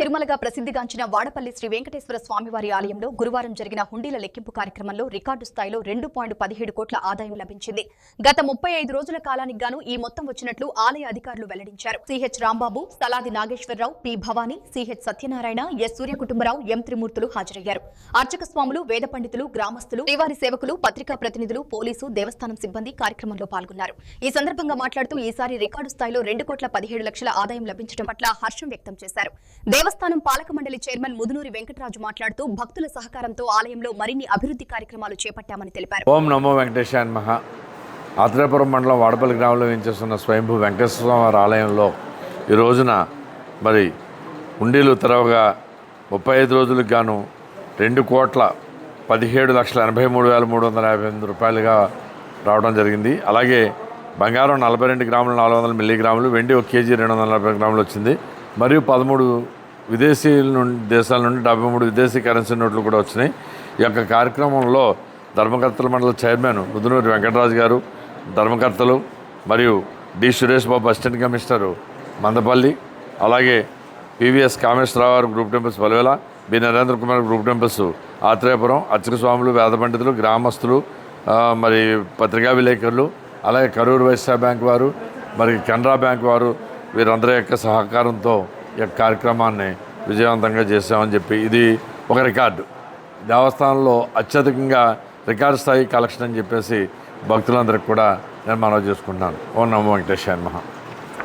తిరుమలగా ప్రసిద్ధిగాంచిన వాడపల్లి శ్రీ వెంకటేశ్వర స్వామివారి ఆలయంలో గురువారం జరిగిన హుండీల లెక్కింపు కార్యక్రమంలో రికార్డు స్థాయిలో 2.17 కోట్ల ఆదాయం లభించింది. గత 35 రోజుల కాలానికి గాను ఈ మొత్తం వచ్చినట్లు ఆలయ అధికారులు వెల్లడించారు. CH Rambabu, Saladi Nageswararao, P Bhavani, CH Satyanarayana, S Suryakutumbarao, M Trimurthulu హాజరయ్యారు. అర్చక స్వాములు, వేద పండితులు, గ్రామస్తులు, శ్రీవారి సేవకులు, పత్రికా ప్రతినిధులు, పోలీసు, దేవస్థానం సిబ్బంది కార్యక్రమంలో పాల్గొన్నారు. ఈ సందర్భంగా మాట్లాడుతూ ఈసారి రికార్డు స్థాయిలో 2.17 కోట్ల ఆదాయం లభించడం పట్ల హర్షం వ్యక్తం చేశారు. దేవస్థానం పాలక మండలి చైర్మన్ ముదునూరి వెంకటరాజు మాట్లాడుతూ భక్తుల సహకారంతో ఆలయంలో మరిన్ని అభివృద్ధి కార్యక్రమాలు చేపట్టామని తెలిపారు. ఓం నమో వెంకటేశాయ నమః. ఆత్రేయపురం మండలం వాడపల్లి గ్రామంలో వేయించేస్తున్న స్వయంభూ వెంకటేశ్వర స్వామి ఆలయంలో ఈ రోజున మరి హుండీలు తెరవగా 35 రోజులకు గాను 2,17,83,358 రూపాయలుగా రావడం జరిగింది. అలాగే బంగారం 42 గ్రాములు 400 మిల్లీగ్రాములు, వెండి 1 కేజీ 240 గ్రాములు వచ్చింది. మరియు 13 దేశాల నుండి 73 విదేశీ కరెన్సీ నోట్లు కూడా వచ్చినాయి. ఈ యొక్క కార్యక్రమంలో ధర్మకర్తల మండలి చైర్మన్ ముదునూరి వెంకటరాజు గారు, ధర్మకర్తలు మరియు D Suresh Babu assistant commissioner Mandapalli, అలాగే పివిఎస్ కామేశ్వరరావు గారు group temples Paluvela, B Narendra Kumar group temples Atreyapuram, అర్చక స్వాములు, వేద పండితులు, గ్రామస్తులు, మరి పత్రికా విలేకరులు, అలాగే కరూరు వైశ్య బ్యాంక్ వారు, మరి కెనరా బ్యాంక్ వారు, వీరందరి యొక్క సహకారంతో ఈ యొక్క కార్యక్రమాన్ని విజయవంతంగా చేసామని చెప్పి ఇది ఒక రికార్డు. దేవస్థానంలో అత్యధికంగా రికార్డు స్థాయి కలెక్షన్ అని చెప్పేసి భక్తులందరికీ కూడా నేను మనవి చేసుకుంటున్నాను. ఓం నమో వెంకటేశాయ నమః.